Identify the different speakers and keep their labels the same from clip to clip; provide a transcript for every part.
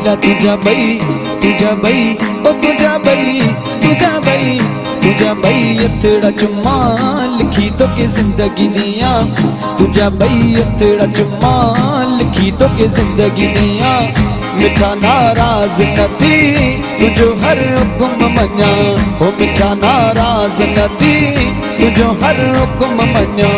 Speaker 1: ला तुझा बई ओ तुझा बई अथड़ा चुम्मा लिखी तो के जिंदगी दिया। तुझा बई अथड़ा चुम्मा लिखी तो के जिंदगी दिया। मिठा नाराज न थी तुझो हर हुक्म मन्या। ओ मिठा नाराज न थी तुझो हर हुक्म मन्या।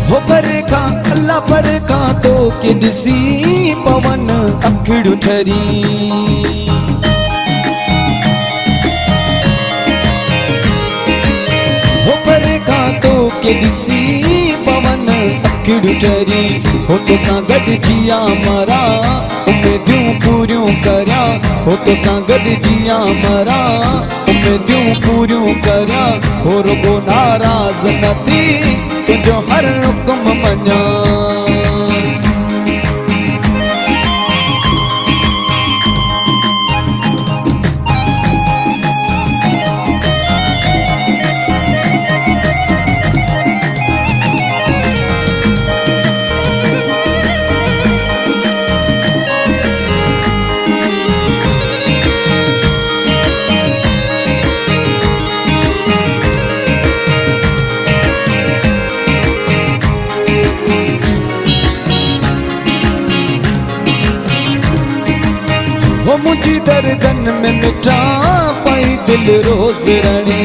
Speaker 1: हो परे का अल्लाह परे का तो के दिसी पवन अखिड़ ठरी। हो परे का तो के दिसी पवन अखिड़ ठरी। हो तो सा गड जिया मरा उम्मीदूं पूरियूं करिया। हो तो सा गड जिया मरा उम्मीदूं पूरियूं करिया। हो रुगो नाराज न थी तुझो हर हुक्म मन्या। हो मुझी दर्दन में मिठा पाई दिल रोज रणी।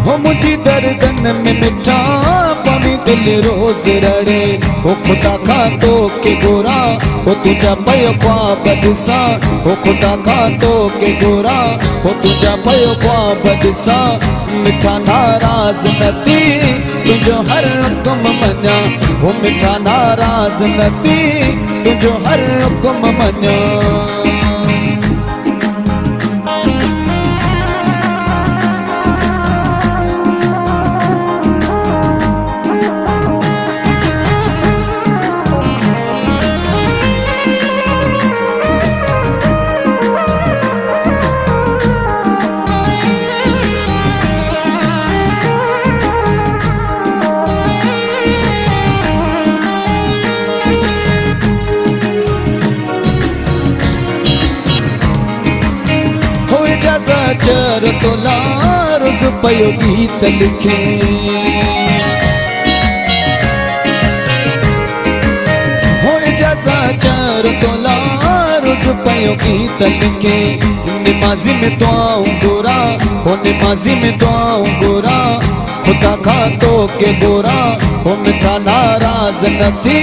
Speaker 1: हो मुझी दर्दन में मिठा पाई दिल रोज रणे। हो खुदा का तो के गोरा हो तुझा पयो ख्वाब दिसा। हो खुदा का तो के गोरा हो तुझा पयो ख्वाब दिसा। मिठा नाराज न थी तुझो हर हुक्म मन्या। हो मिठा नाराज न थी तुझो हर हुक्म मन्या। चर तोला रोज पयो गीत लिखे। हो जैसा चर तोला रोज पयो गीत लिखे। नमाजी में दुआऊं गोरा हो नमाजी में दुआऊं गोरा। खुदा का तो के गोरा हो मिठा नाराज न थी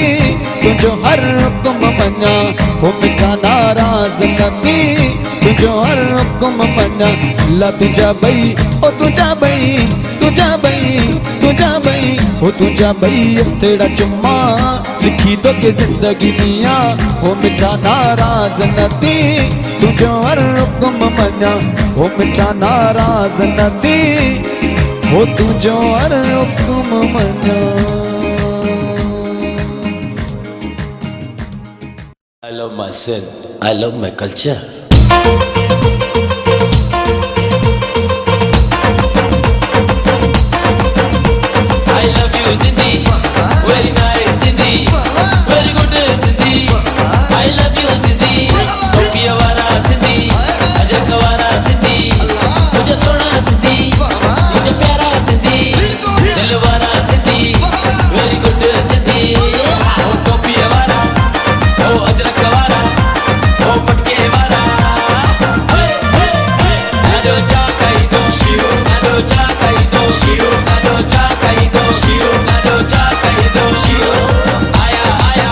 Speaker 1: तुझो हर हुक्म मन्या। हो मिठा नाराज न थी तुझो हर हुक्म मन्या। ला तुझा बई ओ तुझा बई ओ तुझा बई अथड़ा चुम्मा लिखी तो के जिंदगी दिया। हो मिठा नाराज न थी तुझो हर हुक्म मन्या। हो मिठा नाराज न थी हो तुझो हर हुक्म Manya.
Speaker 2: I love my sin, I love my culture. I love you Sindhi, very nice Sindhi, very good Sindhi. I love you Sindhi, Topiya wala Sindhi, Ajak wala Sindhi, mujhe sona Sindhi, mujhe pyara Sindhi, dil wala Sindhi, very good Sindhi. Oh Topiya wala, oh Ajak wala, oh Patke wala. Hey hey hey, nado cha kai do shiro, nado cha kai do shiro, nado cha kai do shiro, nado cha kai do shiro. Aya aya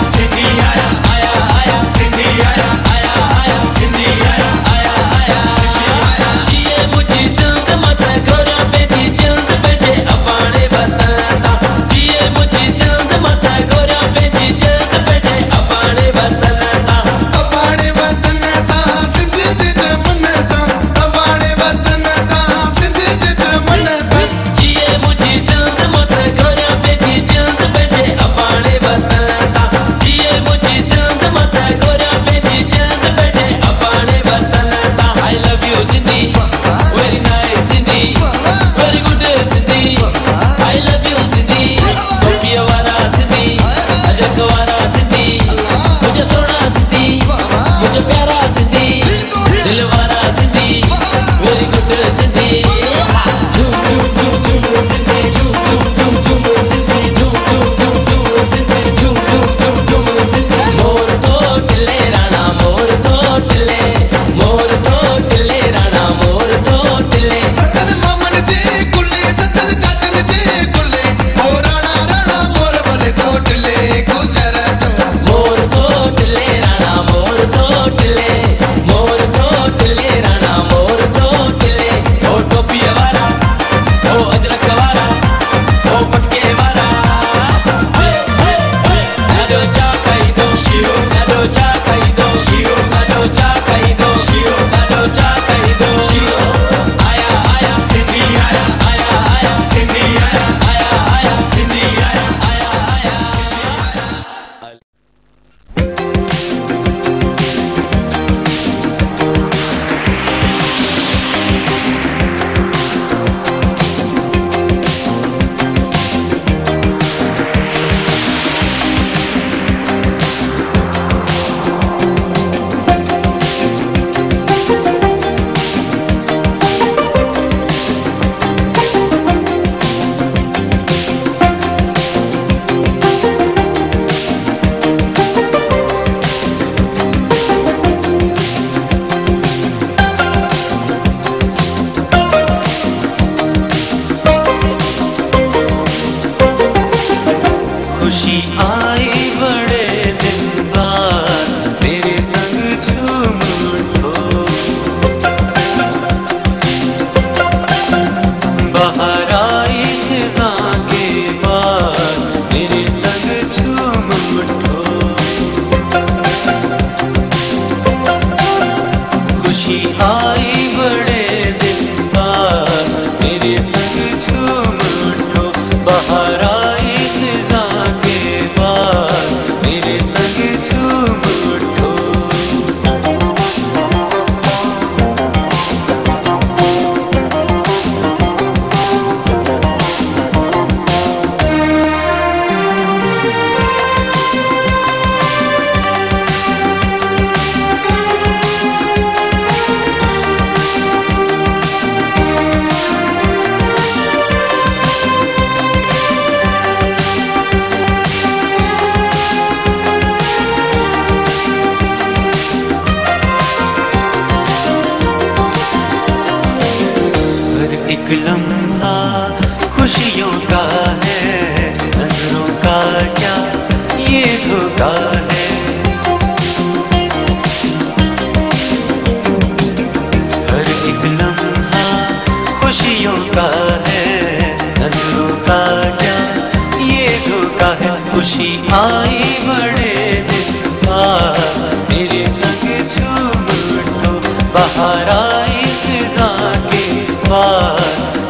Speaker 2: बाहर आई खिज़ां के पार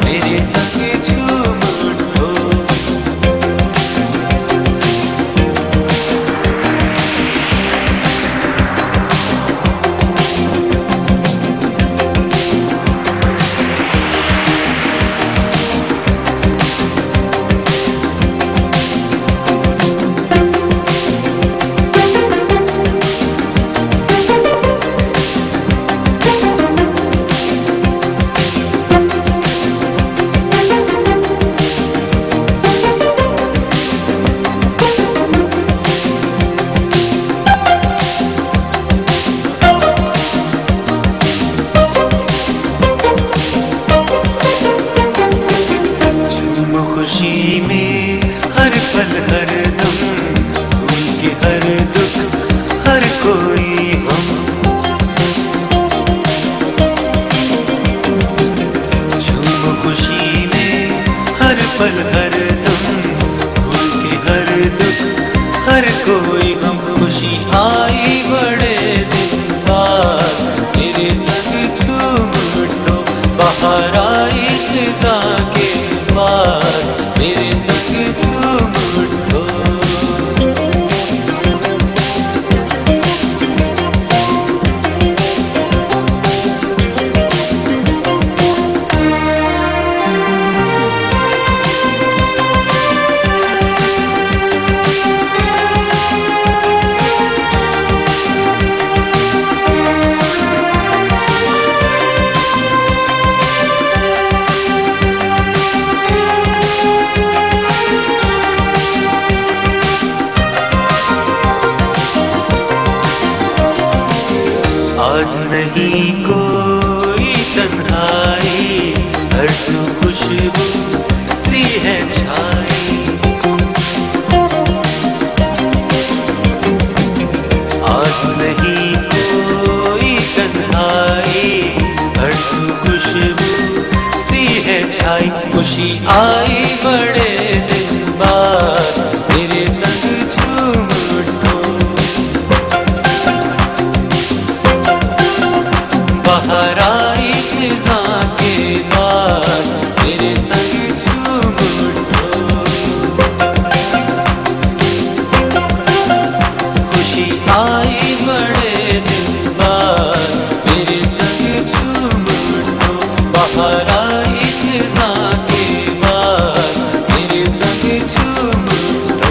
Speaker 2: मेरे संग झूम उठो। खुशी में हर पल हर दम भूल के हर दुख हर कोई गम। झूम खुशी में हर पल हर दम भूल के हर दुख हर कोई गम। खुशी आई बड़े दिन बाद मेरे संग झूम उठो। बाहर आई खिज़ां के पार मेरे संग झूम उठो। आज नहीं कोई तन्हाई हर सू खुशबू सी है छाई। आज नहीं कोई तन्हाई हर सू खुशबू सी है छाई। खुशी आई बड़े दिन बाद मेरे संग झूम उठो। बाहर आई खिज़ां के बाद मेरे संग झूम उठो। खुशी आई बड़े दिन बाद मेरे संग झूम उठो। बाहर आई खिज़ां के बाद मेरे संग झूम उठो।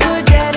Speaker 3: गुजर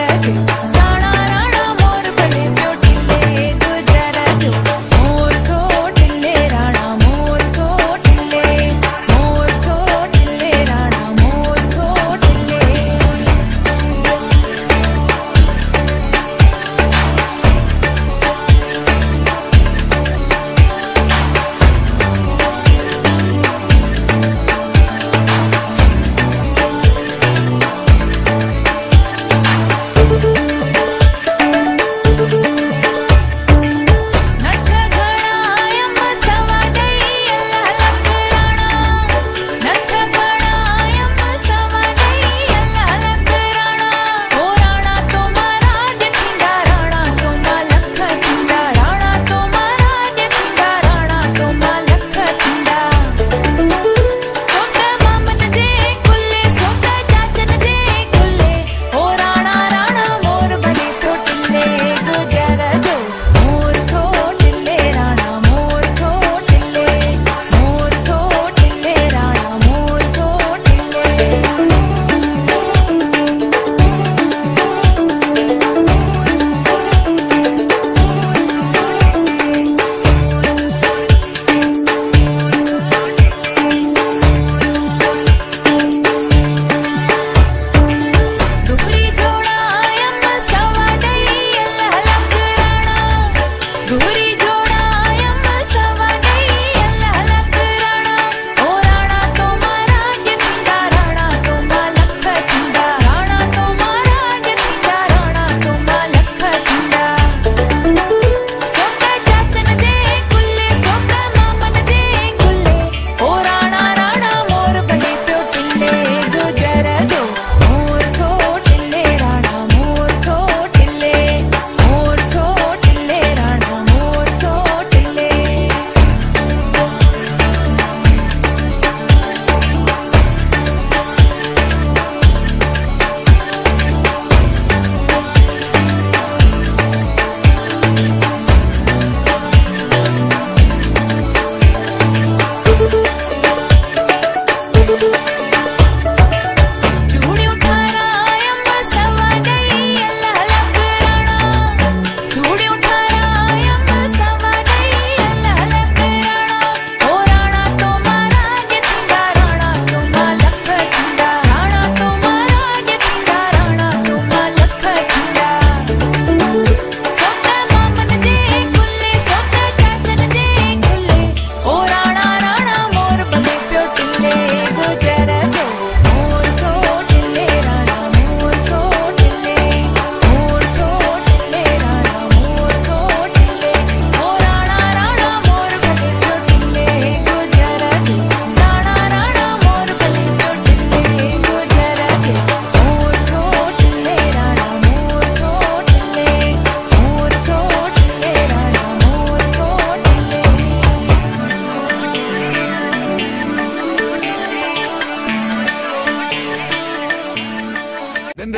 Speaker 1: एक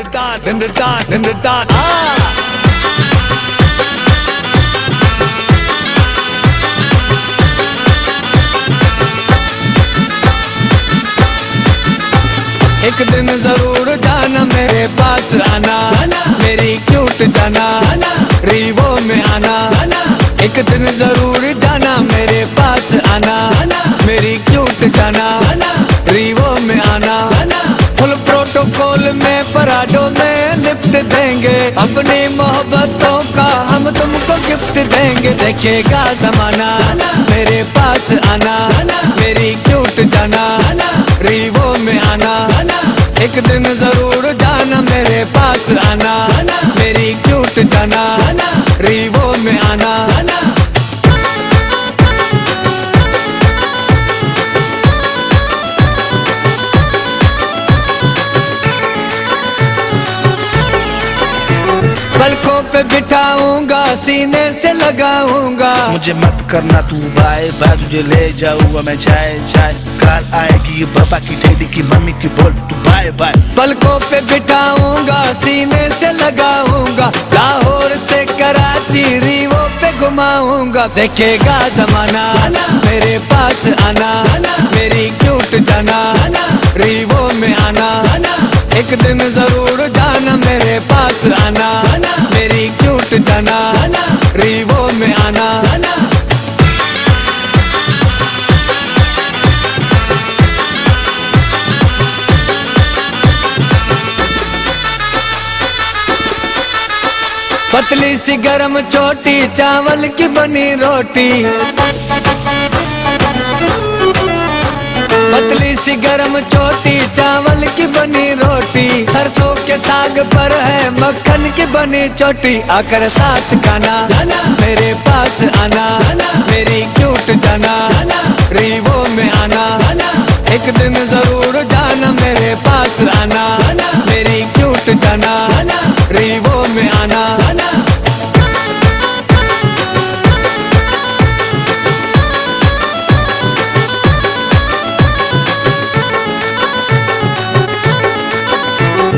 Speaker 1: दिन जरूर जाना मेरे पास आना, मेरी क्यूट जाना, रीवो में आना। एक दिन जरूर जाना मेरे पास आना, मेरी क्यूट जाना, रीवो में आना। फुल प्रोटोकॉल में पराडो में लिफ्ट देंगे, अपनी मोहब्बतों का हम तुमको गिफ्ट देंगे। देखेगा जमाना मेरे पास आना, मेरी क्यूट जाना, रीवो में आना। एक दिन जरूर जाना मेरे पास आना, मेरी क्यूट जाना, रीवो में आना। पलकों पे बिठाऊंगा, सीने से लगाऊंगा।
Speaker 3: मुझे मत करना तू बाय बाय, तुझे ले जाऊंगा मैं चाय चाय। कार आएगी पापा की, डैडी की, मम्मी की, बोल तू बाय बाय।
Speaker 1: पलकों पे बिठाऊंगा, सीने से लगाऊंगा। लाहौर से कराची, रीवो पे घुमाऊंगा। देखेगा जमाना मेरे पास आना, मेरी क्यूट जाना, रीवो में आना। एक दिन जरूर जाना मेरे पास आना, मेरी क्यूट जाना, रीवो में आना। पतली सी गरम छोटी, चावल की बनी रोटी। पतली सी गरम छोटी, चावल की बनी रोटी। सरसों के साग पर है मक्खन की बनी चोटी। आकर साथ खाना, मेरे पास आना, मेरी क्यूट जाना, रीवो में आना। एक दिन जरूर जाना मेरे पास आना, मेरी क्यूट जाना, रीवो में आना।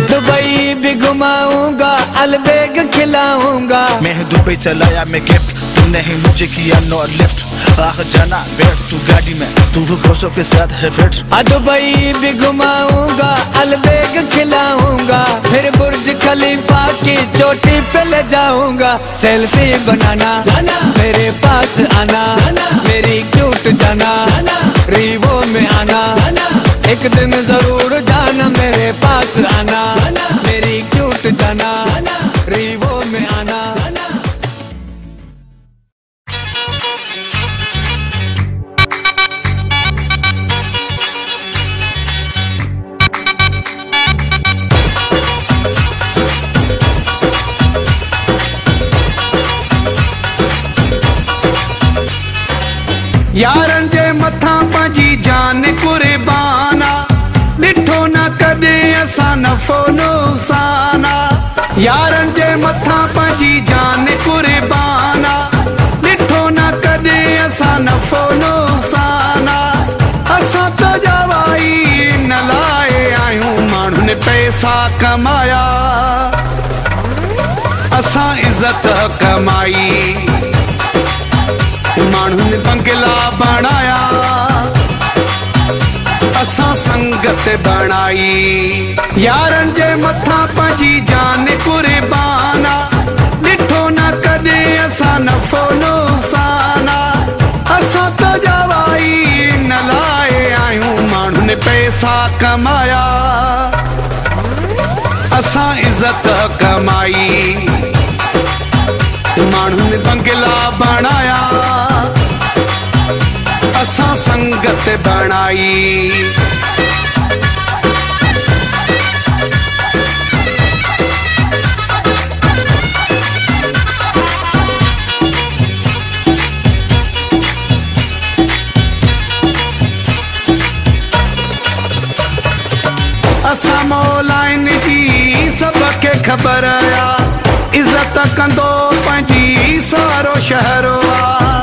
Speaker 1: दुबई भी घुमाऊंगा, अलबेग खिलाऊंगा।
Speaker 3: मैं दुबई से लाया मैं गिफ्ट, तूने ही मुझे किया नो लिफ्ट। आह जाना बैठ तू गाड़ी में, तू घोषों के साथ है फिट।
Speaker 1: दुबई भी घुमाऊंगा, अलबेग खिलाऊंगा। फिर बुर्ज खलीफा की चोटी पे ले जाऊंगा। सेल्फी बनाना मेरे पास आना, मेरी क्यूट जाना, रीवो में आना। एक दिन जरूर जाना मेरे पास आना, मेरी क्यूट जाना, रीवो में आना।
Speaker 4: यारन जे मथा पंहिंजी जान कुर्बाना, ॾिठो न कॾे असां नफ़ो नुक़साना। यारन जे मथा पंहिंजी जान कुर्बाना, ॾिठो न कॾे असां नफ़ो नुक़साना। असां त जवाई न लाइ आहियूं, माण्हुनि पैसा कमाया, असां इज़त कमाई। माण्हुनि बंगला बणाया, असां संगत बणाई। यारन जे मथा पंहिंजी जान कुर्बाना, ॾिठो न कॾे असां नफ़ो नुक़साना। असां त जवाई न लाइ आहियूं, माण्हुनि पैसा कमाया, असां इज़त कमाई। माण्हुनि बंगला बणाया, असां संगत बणाई। असां मौलाइन जी सबके ख़बर आ, इज़त कंदो पंहिंजी सारो शहर आ।